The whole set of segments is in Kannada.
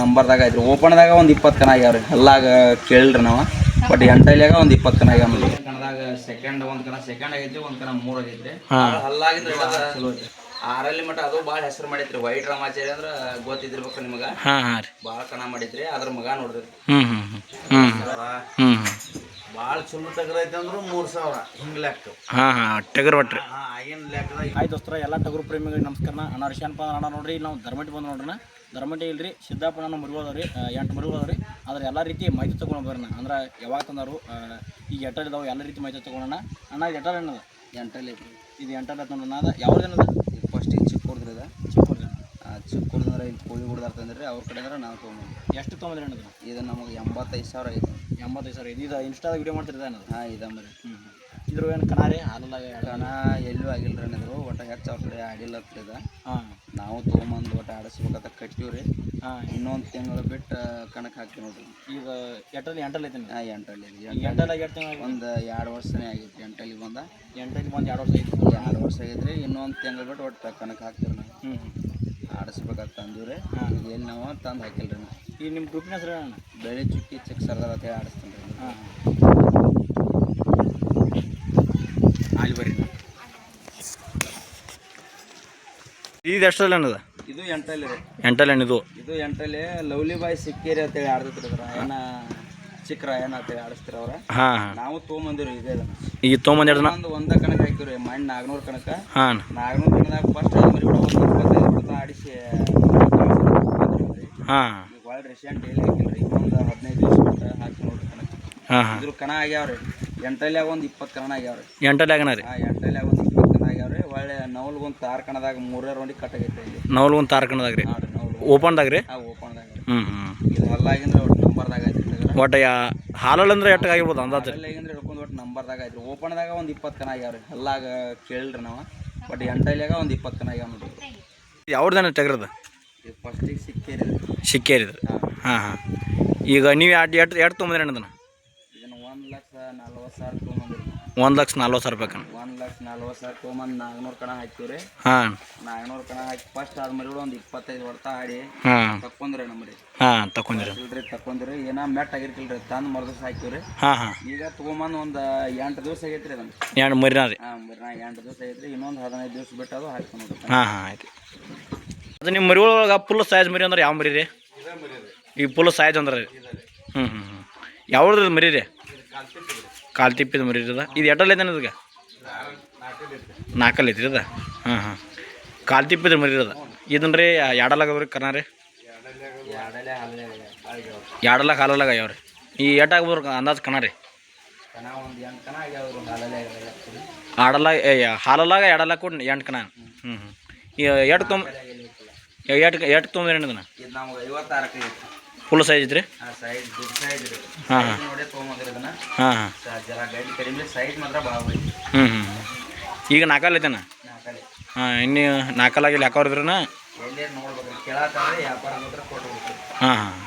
ನಂಬರ್ದಾಗ ಐತ್ರಿ ಓಪನ್ದಾಗ ಒಂದು 20 ಕಣ ಆಗ್ಯಾವ್ರಿ ಹಲ್ಲಾಗ ಕೇಳಿಲ್ರಿ ನಾವು ಬಟ್ ಎಂಟೈಲ್ಯಾಗ ಒಂದು 20 ಕಣ ಆಗ್ಯಾವ ನೋಡಿ ಕಣದಾಗ ಸೆಕೆಂಡ್ ಒಂದು ಕಣ ಸೆಕೆಂಡ್ ಆಗೈತ್ರಿ ಒಂದು ಕಣ 3 ಆಗೈತ್ರಿ ಹಲ್ಲಾಗಿಂದ ಚಲೋ ಐತ್ರಿ ಆರಲ್ಲಿ ಮಟ್ಟ ಅದು ಭಾಳ ಹೆಸರು ಮಾಡೈತ್ರಿ ವೈಟ್ ರಾಮಾಚಾರಿ ಅಂದ್ರೆ ಗೊತ್ತಿದ್ದಿರ್ಬೇಕು ನಿಮಗೆ ಭಾಳ ಕಣ ಮಾಡೈತ್ರಿ ಅದ್ರ ಮಗ ನೋಡ್ರಿ ಭಾಳ ಚಲೋ ಟಗರ್ ಐತೆ ಅಂದ್ರೆ 3000 ಹಿಂಗೆ ಲೆಕ್ಕ ಟಗರ್ ಒಟ್ರಿ ಆಗಿನ ಲೆಕ್ಕದಾಗ ಆಯ್ತು ದೋಸ್ತರ ಎಲ್ಲ ಟಗರು ಪ್ರೇಮಿಗಳಿಗೆ ನಮಸ್ಕಾರ ಅಣ್ಣ ರಿಷಾನ್ಪ ಅಣ್ಣ ನೋಡ್ರಿ ನಾವು ಧರ್ಮಟ್ಟಿ ಬಂದು ನೋಡ್ರಿ ಧರ್ಮಟ್ಟಿ ಇಲ್ರಿ ಸಿದ್ದಾಪುರ ಮರಿಗೋದವ್ರಿ 8 ಮರಿಗೋದವ್ರಿ ಅದ್ರ ಎಲ್ಲ ರೀತಿ ಮಾಹಿತಿ ತೊಗೊಂಡು ಬರ್ರಿ ಅಂದ್ರೆ ಯಾವಾಗ ತಂದರು ಈಗ ಎಟ್ಟಲ್ ಇದಾವೆ ಎಲ್ಲ ರೀತಿ ಮಾಹಿತಿ ತೊಗೊಳೋಣ ಅಣ್ಣ ಇದು ಎಟ್ಟಲ್ ಏನದ ಎಂಟಲ್ಲಿ ಐತ್ರಿ ಇದು ಎಂಟಲ್ ಐತೆ ನೋಡೋಣ ಅದು ಯಾವ್ದೇನದ ಫಸ್ಟ್ ಚಿಕ್ಕೂರ್ದ್ರಿ ಅದ ಚಿಕ್ಕೂರ್ದು ಚಿಕ್ಕೂರ್ದಂದ್ರೆ ಇಲ್ಲಿ ಕೋಳಿ ಹುಡ್ದಾರ ತಂದ್ರಿ ಅವ್ರ ಕಡೆ ಅಂದ್ರೆ ನಾವು ತೊಗೊಂಡು ಎಷ್ಟು ತೊಗೊಂಡ್ರಿ ಅಣ್ಣದು ಇದು ನಮಗೆ 85,000 ಐತಿ 85,000 ಇದು ಇನ್ಸ್ಟಾದಾಗ ವಿಡಿಯೋ ಮಾಡ್ತಿರ್ದೆ ಅನ್ನೋದು ಹಾಂ ಇದೆ ಮರಿ ಇದ್ರ ಏನು ಕಣಾರಿ ಹಾಲಲ್ಲ ಕಣ ಎಲ್ಲೂ ಆಗಿಲ್ಲ ರೀ ಅನ್ನೋದು ಒಟ್ಟು ಹೆಚ್ಚು ಅವ್ರ ಕಡೆ ಆಡಿಲ್ಲ ಹತ್ತಿದ ಹಾಂ ನಾವು ತೊಗೊಂಬಂದು ಒಟ್ಟು ಆಡಿಸ್ಬೇಕಂತ ಕಟ್ಟಿವಿ ರೀ ಹಾಂ ಇನ್ನೊಂದು ತಿಂಗಳು ಬಿಟ್ಟು ಕಣಕ್ಕೆ ಹಾಕ್ತೀವಿ ನೋಡ್ರಿ ಈಗ ಎಂಟಲ್ಲಿ ಐತೆ ಹಾಂ ಎಂಟಲ್ಲಿ ಎಂಟಲ್ಲಾಗ ಎಷ್ಟು ತಿಂಗಳು ಒಂದು 2 ವರ್ಷನೇ ಆಗೈತಿ ಎಂಟಲ್ಲಿ ಬಂದ ಎಂಟಲ್ಲಿ ಬಂದು 2 ವರ್ಷ ಐತಿ 2 ವರ್ಷ ಆಗೈತೆ ರೀ ಇನ್ನೊಂದು ತಿಂಗಳು ಬಿಟ್ಟು ಒಟ್ಟು ಕಣಕ್ಕೆ ಹಾಕ್ತೀವಿ ನಾವು ಆಡಿಸ್ಬೇಕಂತ ಅಂದಿವಿ ರೀ ಈಗ ಎಲ್ಲಿ ನಾವು ತಂದು ಹಾಕಿಲ್ಲ ರೀ ನಾವು ಈಗ ನಿಮ್ಮ ಗ್ರೂಪಿನ ಹೆಸರು ಅಣ್ಣ ಬೆಳೆ ಚುಕ್ಕಿ ಚಿಕ್ಕ ಸರ್ದಾರ ಅಂತ ಹೇಳಿ ಆಡಿಸ್ತೀನಿ ರೀ ಹಾಂ ಅಲ್ಲಿ ಬರ್ರಿ ಇದು ಎಷ್ಟರಲ್ಲಿ ಅನ್ನದ ಇದು ಎಂಟಲ್ಲಿ ರೀ ಎಂಟಲ್ಲಿ ಇದು ಇದು ಎಂಟಲ್ಲಿ ಲವ್ಲಿ ಬಾಯ್ ಸಿಕ್ಕೇರಿ ಅಂತೇಳಿ ಆಡ್ತಿರ್ತಾರ ಏನ ಚಿಕ್ಕ ರಾಯಣ್ಣ ಅಂತೇಳಿ ಆಡಿಸ್ತೀರ ಅವ್ರ ಹಾಂ ನಾವು ತೊಗೊಂಬಂದಿರಿ ಇದೇ ಈಗ ತೊಗೊಂಬಂದು ಎರಡು ಒಂದ ಕಣಕ್ಕೆ ಹಾಕಿವ್ರಿ ಮಣ್ಣು 400 ಕಣಕ್ಕೆ ಹಾಂ 400 ಕಣದಾಗ ಫಸ್ಟ್ ಮರಿ ಕೂಡ ಒಂದು 25 ಬಿಡ್ತಾ ಆಡಿಸಿ ಹಾಂ ಈಗ ಭಾಳ ರೆಸೆಂಟ್ ಡೈಲಿ ಹಾಕಿಲ್ರಿ ಈಗ ಒಂದು 15 ದಿವಸ ಬಿಟ್ಟು ಹಾಕಿ ನೋಡ್ರಿ ಕಣಕ್ಕೆ ಹಾಂ ಹಾಂ ಇದ್ರ ಕಣ ಆಗ್ಯಾವ್ರಿ ಎಂಟಲ್ಯಾಗ ಒಂದು 20 ಕಣ ಆಗ್ಯಾವ್ರಿ ಎಂಟಲ್ಲಿ ಆಗನ ರೀ ಎಂಟಲ್ಯಾಗ ಒಂದು 20 ಕಣ ಆಗ್ಯಾವ್ರಿ ಒಳ್ಳೆ ನವಲ್ಗೊಂದು ತಾರ್ ಕಣದಾಗ 3 ರೌಂಡಿಗೆ ಕಟ್ಟಾಗೈತೆ ಇಲ್ಲಿ ನವಲ್ ಒಂದು ತಾರ ಕಣದಾಗ ರೀ ನೋಡ್ರಿ ನವಲ್ ಓಪನ್ದಾಗ ರೀ ಓಪನ್ದಾಗ ಹ್ಞೂ ಇದು ಹಲ್ಲಾಗಿಂದ್ರೆ ಒಟ್ಟು ನಂಬರ್ದಾಗ ಐತ್ರಿ ಒಟ್ಟು ಹಾಲಲ್ಲಿ ಅಂದ್ರೆ ಎಷ್ಟು ಆಗಿರ್ಬೋದು ಅಂದಾಜು ಹಲ್ಲಾಗಿಂದ್ರೆ ಹಿಡ್ಕೊಂಡು ಒಟ್ಟು ನಂಬರ್ದಾಗ ಐತ್ರಿ ಓಪನ್ದಾಗ ಒಂದು 20 ಕಣ ಆಗ್ಯಾವ್ರಿ ಹಲ್ಲಾಗ ಕೇಳಿಲ್ರಿ ನಾವು ಬಟ್ ಎಂಟಲ್ಯಾಗ ಒಂದು 20 ಕಣ ಆಗ್ಯಾವ ನೋಡ್ರಿ ಯಾವ್ದಾನ ಟಗರದ ಇದು ಫಸ್ಟಿಗೆ ಸಿಕ್ಕೇರಿ ಸಿಕ್ಕೇರಿದ್ರಿ ಹಾಂ ಹಾಂ ಈಗ ನೀವು ಎಷ್ಟು ತೊಗೊಂಬಂದ್ರಿ ಅನ್ನೋದನ್ನ ಇದನ್ನು 1,40,000 ತೊಗೊಂಬಂದ್ರಿ 1,40,000 ರೂಪಾಯಿ ಕಣ 1,40,000 ತೊಗೊಂಬಂದು 400 ಕಣ ಹಾಕಿವ್ರಿ ಹಾಂ 400 ಕಣ ಹಾಕಿ ಫಸ್ಟ್ ಆದ ಮರಿಗಳು ಒಂದು 25 ಹೊಡ್ತಾ ಆಡಿ ಹಾಂ ತಕ್ಕೊಂಡ್ರಿ ನಮ್ಮರಿ ಹಾಂ ತಗೊಂಡಿರಿ ಇಲ್ರಿ ತಕ್ಕೊಂಡ್ರಿ ಏನೋ ಮೆಟ್ ಆಗಿರ್ಕಿಲ್ರಿ ತಂದು ಮರ್ದಿವ್ಸ ಹಾಕಿವ್ರಿ ಹಾಂ ಹಾಂ ಈಗ ತೊಗೊಂಬಂದು ಒಂದು 8 ದಿವಸ ಆಗೈತ್ರಿ ಅದನ್ನು ಎರಡು ಮರಿನಾ ರೀ ಹಾಂ 8 ದಿವಸ ಆಗೈತ್ರಿ ಇನ್ನೊಂದು 15 ದಿವಸ ಬಿಟ್ಟು ಅದು ಹಾಕಿ ನೋಡ್ರಿ ಹಾಂ ಹಾಂ ಆಯ್ತು ಅದು ನಿಮ್ಮ ಮರಿಗಳೊಳಗೆ ಫುಲ್ ಸೈಜ್ ಮರಿ ಅಂದ್ರೆ ಯಾವ ಮರಿ ರೀ ಈಗ ಫುಲ್ ಸೈಜ್ ಅಂದ್ರೆ ರೀ ಹ್ಞೂ ಯಾವ್ದು ಮರಿ ರೀ ಕಾಲು ತಿಪ್ಪಿದ ಮರಿ ಇರದ ಇದು ಎಟ್ಟಲ್ಲಿ ಐತೆ ಇದಕ್ಕೆ 4 ಐತ್ರಿ ಅದ ಹಾಂ ಹಾಂ ಕಾಲು ತಿಪ್ಪಿದ ಮರಿ ಇರದ ಇದನ್ನ ರೀ ಎರಡಲ್ಲಾಗವ್ರಿ ಕರ್ನಾ ರೀ ಎರಡಲ್ಲಾಗ ಹಾಲಲ್ಲಾಗ ಆಗ್ಯಾವ ರೀ ಈ ಎಟ್ಟಾಗ್ಬೋದು ಅಂದಾಜು ಕಣ ರೀ ಕಣ ಒಂದು 8 ಕಣ ಆಗ್ಯಾವ್ರಿ ಹಾಲಲ್ಲೇ ಆಡಲ್ಲಾಗ ಹಾಲಲ್ಲಾಗ ಎರಡಲ್ಲಾಗ ಕೊಟ್ಟು 8 ಕಣ ಹ್ಞೂ ಈಗ ಎಷ್ಟು ತೊಗೊಂಬಂದ್ರಿ ಇದನ್ನ ಇದು ನಮ್ಗೆ 56 ಐತಿ ಫುಲ್ ಸೈಜ್ ಐತ್ರಿ ಸೈಜ್ ದೊಡ್ಡ ಸೈಜ್ ರೀ ಹಾಂ ಹಾಂ ನೋಡಿ ತೊಗೊಂಬಂದ್ರಿ ಇದನ್ನ ಹಾಂ ಹಾಂ ಜರ ಗಡ್ಡಿ ಕಡಿಮೆ ಸೈಜ್ ಮಾತ್ರ ಭಾಳ ಐತಿ ಹ್ಞೂ ಈಗ 4 ಐತೆನ ನಾಲ್ಕಲ್ಲಿ ಹಾಂ ಇನ್ನು 4 ಆಗಿ ಹಾಕೋರಿದ್ರನ ಎಲ್ಲೇ ನೋಡ್ಬೇಕು ಕೇಳತ್ತಾದ್ರೆ ವ್ಯಾಪಾರ ಮಾತ್ರ ಕೊಟ್ಟು ಹೋಗ್ತೀವಿ ಹಾಂ ಹಾಂ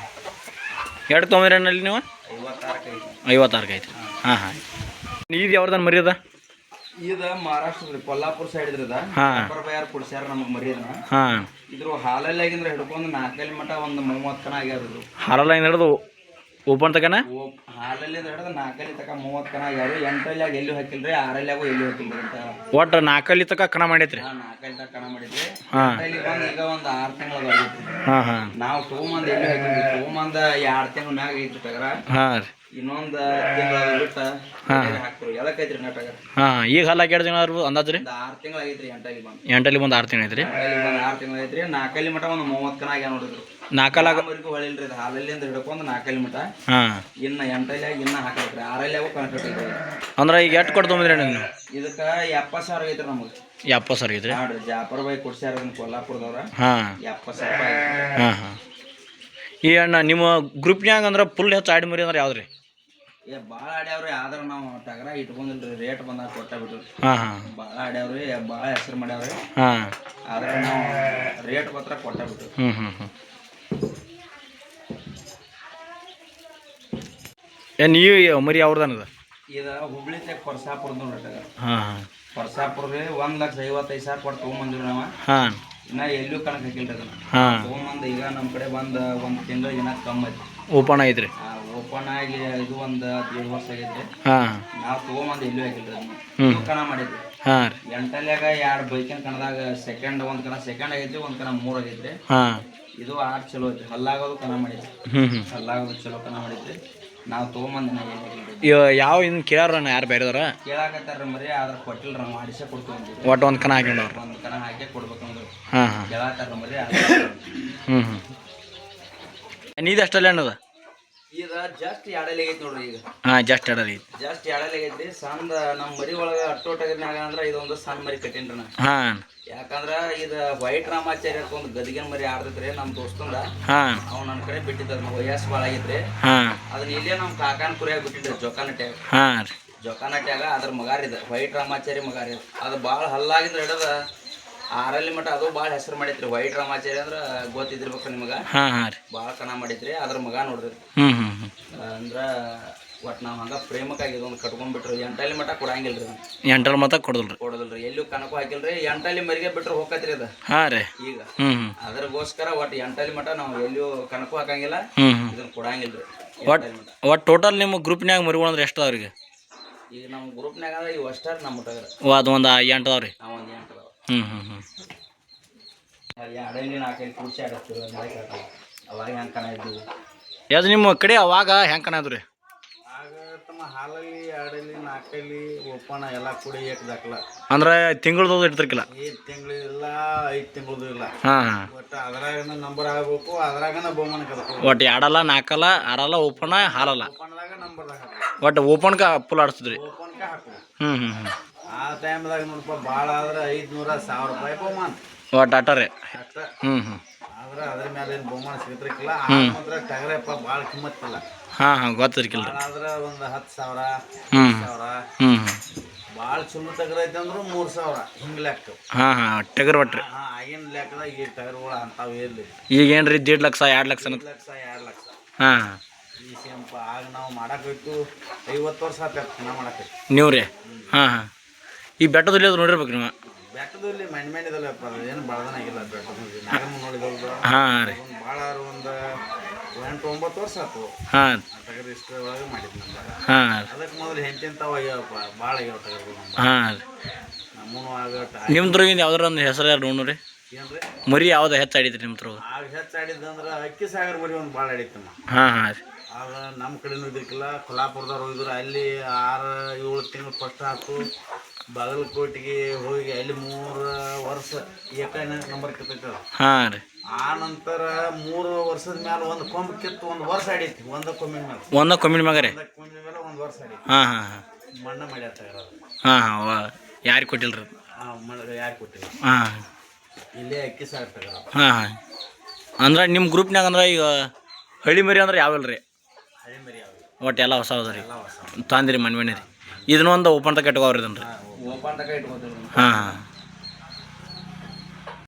ಎರಡು ತೊಗೊಂಬಂದ್ರಿ ಅಲ್ಲಿ ನೀವು 56 ಐತಿ 56 ಐತ್ರಿ ಹಾಂ ಹಾಂ ಇದು ಯಾವ್ದಾನ ಮರಿ ಅದ ಇದು ಮಹಾರಾಷ್ಟ್ರ ರೀ ಕೊಲ್ಲಾಪುರ ಸೈಡ್ ಇದ್ರದ ಹಾಂ ಯಾರು ಕುಡ್ಸ್ಯಾರ ನಮಗೆ ಮರಿಯದನ ಹಾಂ ಇದ್ರ ಹಾಲಲ್ಲಿ ಆಗಿಂದ್ರೆ ಹಿಡ್ಕೊಂಡು 4 ಮಟ ಒಂದು 30 ಕಣ ಆಗ್ಯಾರ ಇದು ಹಾಲಲ್ಲ ಏನು ಹಿಡಿದು ಓಪನ್ ತಕನ ಹಾಲಲ್ಲಿ ಹಿಡಿದು 4 ತಕ 30 ಕಣ ಆಗ್ಯಾವ 8 ಎಲ್ಲೂ ಹಾಕಿಲ್ರಿ 6 ಎಲ್ಲೂ ಹಾಕಿಲ್ರಿ ಅಂತ ಒಟ್ಟು 4 ತಕ ಕಣ ಮಾಡೈತ್ರಿ 4 ತಕ ಕಣ ಮಾಡಿದ್ರಿ ಹಾಂ ಬಂದು ಈಗ ಒಂದು 6 ತಿಂಗಳು ಆಗೈತಿ ಹಾಂ ಹಾಂ ನಾವು ತೊಗೊಂಬಂದು ಎಲ್ಲಿ ಹಾಕಿದ್ವಿ ತೊಗೊಂಬಂದು 2 ತಿಂಗಳ ಮ್ಯಾಗ ಐತಿ ಟಗರ ಹಾಂ ರೀ ಇನ್ನೊಂದು ತಿಂಗಳ ಬಿಟ್ಟು ಹಾಕ್ತಿವಿ ಎದಕ್ಕೈತ್ರಿ ಟಗರ ಹಾಂ ಈಗ ಹಾಲಾಗಿ 2 ತಿಂಗಳು ಇರ್ಬೋದು ಅಂದಾಜು ರೀ 6 ತಿಂಗಳು ಆಗೈತ್ರಿ ಎಂಟಲ್ಲಿ ಬಂದು 8 ಬಂದು 6 ತಿಂಗಳು ಐತ್ರಿ 6 ತಿಂಗಳು ಐತ್ರಿ 4 ಮಟ ಒಂದು 30 ಕಣ ಆಗ್ಯಾವ ನೋಡಿದ್ರು 4 ಮರಿಗೂ ಹೊಳಿಲ್ರಿ ಇದು ಹಾಲಲ್ಲಿಂದ ಹಿಡ್ಕೊಂಡು 4 ಮಟ ಹಾಂ ಇನ್ನು 8 ಇನ್ನ ಹಾಕಲ್ರಿ 6 ಕನ್ಫಿಟ್ ಅಂದ್ರೆ ಈಗ ಎಷ್ಟು ಕೊಟ್ಟು ತೊಗೊಂಬಂದ್ರಿ ನೀವು ಇದಕ್ಕೆ 70,000 ಐತ್ರಿ ನಮಗೆ 70,000 ಐತ್ರಿ ನೋಡ್ರಿ ಜಾಪರ್ ಬಾಯಿ ಕೊಡ್ಸ್ಯಾರ ಕೊಲ್ಲಾಪುರದವ್ರ ಹಾಂ 70,000 ರೂಪಾಯಿ ಹಾಂ ಹಾಂ ಈ ಅಣ್ಣ ನಿಮ್ಮ ಗ್ರೂಪ್ನ್ಯಾಗ ಅಂದ್ರೆ ಫುಲ್ ಹೆಚ್ಚು ಆಡಿ ಮರಿ ಅಂದ್ರೆ ಯಾವ್ದು ರೀ ಭಾಳ ಆಡ್ಯಾವ್ರಿ ಆದ್ರೆ ನಾವು ಟಗರ ಇಟ್ಕೊಂಡಿಲ್ರಿ ರೇಟ್ ಬಂದಾಗ ಕೊಟ್ಟ ಬಿಟ್ರಿ ಹಾಂ ಹಾಂ ಭಾಳ ಆಡ್ಯಾವ್ರಿ ಭಾಳ ಹೆಸರು ಮಾಡ್ಯಾವ್ರಿ ಹಾಂ ಆದ್ರೆ ನಾವು ರೇಟ್ ಮಾತ್ರ ಕೊಟ್ಟ ಬಿಟ್ರಿ ಹ್ಞೂ ಹ್ಞೂ ಹ್ಞೂ ನೀವು ಮರಿ ಯಾವ್ದನದ ಇದು ಹುಬ್ಳಿ ತೆಗ್ ಕೊರ್ಸಾಪುರದ ನೋಡ್ರಿ ಟಗರ ಹಾಂ ಹಾಂ ಕೊರ್ಸಾಪುರ ರೀ 1,55,000 ಕೊಟ್ಟು ತೊಗೊಂಬಂದಿವಿ ನಾವು ಹಾಂ ಇನ್ನ ಎಲ್ಲೂ ಕಣಕ್ ಹಾಕಿಲ್ರಿ ಅದನ್ನ ಹಾಂ ತೊಗೊಂಬಂದು ಈಗ ನಮ್ಮ ಕಡೆ ಬಂದು ಒಂದು ತಿಂಗಳು ಏನ ಕಮ್ಮಿ ಐತಿ ಓಪನ್ ಐತ್ರಿ ಓಪನ್ ಆಗಿ ಇದು ಒಂದು 7 ವರ್ಷ ಆಗೈತ್ರಿ ಹಾಂ ನಾವು ತೊಗೊಂಬಂದು ಎಲ್ಲೂ ಹಾಕಿಲ್ರಿ ಅದನ್ನ ಹ್ಮ್. ಇದು ಕಣ ಮಾಡಿದ್ರಿ ಹಾಂ ರೀ ಎಂಟಲ್ಯಾಗ 2 ಬೈಕಿನ ಕಣದಾಗ ಒಂದು ಕಣ ಸೆಕೆಂಡ್ ಆಗೈತಿ ಒಂದು ಕಣ 3 ಆಗೈತ್ರಿ ಹಾಂ ಇದು ಆಟ ಚಲೋ ಐತಿ ಹಲ್ಲಾಗೋದು ಕಣ ಮಾಡೈತಿ ಹ್ಞೂ ಹಲ್ಲಾಗೋದು ಚಲೋ ಕಣ ಮಾಡೈತಿ ನಾವು ತೊಗೊಂಬಂದು ಯಾವ ಇನ್ನು ಕೇಳಾರ ಯಾರು ಬೇರೆದವ್ರ ಕೇಳಾಕತ್ತಾರ ಮರಿ ಆದ್ರೆ ಕೊಟ್ಟಿಲ್ರಿ ನಾವು ಮಾಡಿಸೇ ಕೊಡ್ತೀವಿ ಒಟ್ಟು ಒಂದು ಕಣ ಹಾಕೊಂಡವ್ರು ಒಂದು ಕಣ ಹಾಕಿ ಕೊಡ್ಬೇಕಂದ್ರೆ ಹಾಂ ಹಾಂ ಕೇಳಾಕತ್ತಾರ ಮರಿ ಹ್ಞೂ ಹ್ಞೂ ನೀದು ಅಷ್ಟಲ್ಲ ಅನ್ನದ ಈಗ ಜಸ್ಟ್ ಎಡಲಿ ಆಗೈತಿ ನೋಡ್ರಿ ಈಗ ಹಾಂ ಜಸ್ಟ್ ಎಡಲಿ ಜಸ್ಟ್ ಎಡಲಿ ಆಗೈತಿ ಸಣ್ಣ ನಮ್ಮ ಮರಿ ಒಳಗೆ ಅಟ್ಟೋಟಗರ್ನಾಗ ಅಂದ್ರೆ ಇದೊಂದು ಸಣ್ಣ ಮರಿ ಕಟ್ಟಿನ್ರಿ ನಾ ಹಾಂ ಯಾಕಂದ್ರ ಇದು ವೈಟ್ ರಾಮಾಚಾರ್ಯ ಅಂತ ಒಂದು ಗದಿಗಿನ ಮರಿ ಆಡ್ತೈತ್ರಿ ನಮ್ಮ ದೋಸ್ತಂದ ಹಾಂ ಅವ್ನು ನನ್ನ ಕಡೆ ಬಿಟ್ಟಿದ್ದ ವಯಸ್ಸು ಭಾಳ ಆಗೈತ್ರಿ ಹಾಂ ಅದನ್ನ ಇಲ್ಲೇ ನಮ್ಮ ಕಾಕಾನ ಕುರಿಯಾಗ ಬಿಟ್ಟಿದ್ರಿ ಜೋಕಾನಟ್ಯಾಗ ಹಾಂ ರೀ ಜೋಕಾನಟ್ಯಾಗ ಅದ್ರ ಮಗಾರಿದ ವೈಟ್ ರಾಮಾಚಾರಿ ಮಗಾರಿ ಅದು ಭಾಳ ಹಲ್ಲಾಗಿದ್ರೆ ಹಿಡದ 6 ಮಟ್ಟ ಅದು ಭಾಳ ಹೆಸರು ಮಾಡೈತ್ರಿ ವೈಟ್ ರಾಮಾಚಾರಿ ಅಂದ್ರೆ ಗೊತ್ತಿದ್ದಿರ್ಬೇಕು ನಿಮಗೆ ಹಾಂ ಹಾಂ ರೀ ಭಾಳ ಕಣ ಮಾಡೈತ್ರಿ ಅದ್ರ ಮಗ ನೋಡ್ರಿ ಹ್ಞೂ ಹ್ಞೂ ಹ್ಞೂ ಅಂದ್ರ ಒಟ್ಟು ನಾವು ಹಂಗೆ ಪ್ರೇಮಕ್ಕಾಗಿ ಇದೊಂದು ಕಟ್ಕೊಂಡ್ಬಿಟ್ರಿ 8 ಮಟ್ಟ ಕೊಡಂಗಿಲ್ರಿ ಎಂಟರ ಮತ ಕೊಡೋದಿಲ್ಲ ರೀ ಕೊಡೋದಿಲ್ರಿ ಎಲ್ಲೂ ಕಣಕ್ಕೂ ಹಾಕಿಲ್ರಿ 8 ಮರಿಗೆ ಬಿಟ್ರೆ ಹೋಗತ್ರಿ ಅದು ಹಾಂ ರೀ ಈಗ ಹ್ಞೂ ಹ್ಞೂ ಅದ್ರಗೋಸ್ಕರ ಒಟ್ಟು 8 ಮಟ್ಟ ನಾವು ಎಲ್ಲೂ ಕಣಕ್ಕೂ ಹಾಕಂಗಿಲ್ಲ ಹ್ಞೂ ಹ್ಞೂ ಇದನ್ನ ಕೊಡಂಗಿಲ್ರಿ ಒಟ್ಟು ಟೋಟಲ್ ನಿಮ್ಮ ಗ್ರೂಪ್ನ್ಯಾಗ ಮರಿಗಳು ಅಂದ್ರೆ ಎಷ್ಟು ಅವ್ರಿಗೆ ಈಗ ನಮ್ಮ ಗ್ರೂಪ್ನಾಗ ಅಂದ್ರೆ ಇವು ಅಷ್ಟಾರ ನಮ್ಮ ಮುಟ್ಟಾಗ್ರ ಅದು ಒಂದು 8 ಅದಾವ ರೀ ನಾವು ಒಂದು 8 ಅದಾವ ಹ್ಞೂ ಹ್ಞೂ ಹ್ಞೂ 2 4 ಕೂಡ್ಸಿ ಆಡತ್ತೀವಿ ಅವಾಗ ಹೆಂಗೆ ಕಣ ಇದ್ವು ಅದು ನಿಮ್ಮ ಕಡೆ ಅವಾಗ ಹೆಂಗೆ ಕಣ ಅದು ರೀ ಆಗ ತಮ್ಮ ಹಾಲಲ್ಲಿ 2 4 ಓಪನ್ ಎಲ್ಲ ಕೂಡಿ ಏಕದಾಕಲ್ಲ ಅಂದ್ರೆ ತಿಂಗಳದು ಇಡ್ತಿರ್ಕಿಲ್ಲ 5 ತಿಂಗಳು ಇಲ್ಲ 5 ತಿಂಗಳದು ಇಲ್ಲ ಹಾಂ ಹಾಂ ಒಟ್ಟು ಅದ್ರಾಗನ ನಂಬರ್ ಆಗಬೇಕು ಅದ್ರಾಗನ ಬಹುಮಾನ ಕದಬೇಕು ಒಟ್ಟು 2 4 6 ಓಪನ್ ಹಾಲಲ್ಲ ಓಪನ್ದಾಗ ನಂಬರ್ದಾಗ ಒಟ್ಟು ಓಪನ್ಗೆ ಫುಲ್ ಆಡಿಸಿದ್ರಿ ಓಪನ್ಗೆ ಹಾಕು ಹ್ಞೂ ಹ್ಞೂ ಹ್ಞೂ ಆ ಟೈಮ್ದಾಗ ನೋಡಪ್ಪ ಭಾಳ ಆದ್ರೆ 500-1000 ರೂಪಾಯಿ ಬಹುಮಾನ ಒಟ್ಟು ಆಟ ರೀ ಅಷ್ಟ ಹ್ಞೂ ಹ್ಞೂ ಆದ್ರೆ ಅದ್ರ ಮೇಲೆ ಏನು ಬಹುಮಾನ ಸಿಗ್ತಿರ್ಕಿಲ್ಲ ಮಾತ್ರ ಟಗರಪ್ಪ ಭಾಳ ಕಿಮ್ಮತ್ತಿಲ್ಲ ಹಾಂ ಹಾಂ ಗೊತ್ತಿರ್ಕಿಲ್ಲ ಭಾಳ ಆದ್ರೆ ಒಂದು 10,000 ಹ್ಞೂ 10,000 ಹ್ಞೂ ಭಾಳ ಚಲೋ ಟಗರ ಐತೆ ಅಂದ್ರೆ 3,000 ಹಿಂಗೆ ಲೆಕ್ಕ ಹಾಂ ಹಾಂ ಟಗರ್ ಒಟ್ರಿ ಹಾಂ ಆಗಿನ ಲೆಕ್ಕದಾಗ ಈ ಟಗರ್ಗಳು ಅಂತಾವು ಇರಲಿ ಈಗ ಏನು ರೀ 1.5 ಲಕ್ಷ 2 ಲಕ್ಷ 1 ಲಕ್ಷ 2 ಲಕ್ಷ ಹಾಂ ಹಾಂ ಈ ಸೇಂಪ ಆಗ ನಾವು ಮಾಡಾಕೈತು 50 ವರ್ಷ ಆತ ನಾವು ಮಾಡಾಕೈತಿ ನೀವು ರೀ ಹಾಂ ಹಾಂ ಈ ಬೆಟ್ಟದಲ್ಲಿ ಅದು ನೋಡಿರ್ಬೇಕು ನೀವು ಬೆಟ್ಟದಲ್ಲಿ ಮಣ್ಣಿದಲ್ಲಪ್ಪ ಅದು ಏನು ಬಳದನಾಗಿಲ್ಲ ಬೆಟ್ಟದಲ್ಲಿ ನಾಗಮ್ಮ ನೋಡಿದವ್ರು ಹಾಂ ರೀ ಒಂದು ಭಾಳ ಒಂದು 8-9 ವರ್ಷ ಆಯ್ತು ಹಾಂ ಆ ಟಗರ್ ಇಷ್ಟ ಒಳಗೆ ಮಾಡಿದ್ದು ನಮ್ಗೆ ಹಾಂ ಅದಕ್ಕೆ ಮೊದಲು ಹೆಂಚಿಂತಾವ ಆಗ್ಯಾವಪ್ಪ ಭಾಳ ಆಗ್ಯಾವ ಟಗರ್ಗಳು ನಮ್ಗೆ ಹಾಂ ರೀ ನಮ್ಮೂ ಆಗ ನಿಮ್ದ್ರಾಗಿಂದ ಯಾವ್ದಾರ ಒಂದು ಹೆಸರು ಯಾರು ನೋಡ್ರಿ ಏನ್ರಿ ಮರಿ ಯಾವ್ದು ಹೆಚ್ಚು ಆಡಿದ್ರಿ ನಿಮ್ಮ ತ್ರಾಗ ಆಗ ಹೆಚ್ಚಾಡಿದ್ದಂದ್ರೆ ಅಕ್ಕಿ ಸಾಗರ ಮರಿ ಒಂದು ಭಾಳ ಆಡಿತ್ತಮ್ಮ ಹಾಂ ಹಾಂ ರೀ ಆಗ ನಮ್ಮ ಕಡೆನೂ ಇದಕ್ಕಿಲ್ಲ ಕೊಲ್ಲಾಪುರದವ್ರು ಹೋಗಿದ್ರು ಅಲ್ಲಿ 6-7 ತಿಂಗಳು ಫಸ್ಟ್ ಆಯ್ತು ಬಾಗಲಕೋಟೆಗೆ ಹೋಗಿ ಅಲ್ಲಿ 3 ವರ್ಷ ನಂಬರ್ ಕಿತ್ತೈತೆ ಹಾಂ ರೀ ಆ ನಂತರ 3 ವರ್ಷದ ಮೇಲೆ ಒಂದು ಕೊಂಬು ಕಿತ್ತು 1 ವರ್ಷ ಆಡೈತಿ ಒಂದ ಕೊಂಬಿನ ಮೇಲೆ ಒಂದ ಕಮ್ಮಿನ ಮಗ ರೀ ಕೊಂಬಿನ ಮೇಲೆ 1 ವರ್ಷ ಆಡೈತಿ ಹಾಂ ಹಾಂ ಹಾಂ ಮಣ್ಣ ಮಾಡ್ಯಾರ ಇರೋದು ಹಾಂ ಹಾಂ ಯಾರಿಗೆ ಕೊಟ್ಟಿಲ್ಲ ರೀ ಮಣ್ಣ ಯಾರು ಕೊಟ್ಟಿಲ್ಲ ಹಾಂ ಇಲ್ಲೇ ಅಕ್ಕಿ ಸಾರು ತಗರ ಹಾಂ ಹಾಂ ಅಂದ್ರೆ ನಿಮ್ಮ ಗ್ರೂಪ್ನಾಗ ಅಂದ್ರೆ ಈಗ ಹಳ್ಳಿ ಮರಿ ಅಂದ್ರೆ ಯಾವಿಲ್ಲ ರೀ ಹಳೆ ಮರಿ ಯಾವ ಒಟ್ಟು ಎಲ್ಲ ಹೊಸ ಅದ ರೀ ಎಲ್ಲ ಹೊಸ ತಂದಿರಿ ಮಣ್ಣಿ ರೀ ಇದನ್ನೊಂದು ಓಪನ್ ತಗ ಇಟ್ಕೋವ್ರಿ ಇದನ್ನು ರೀ ಓಪನ್ ತಕ ಇಟ್ಕೋತೀವಿ ಹಾಂ ಹಾಂ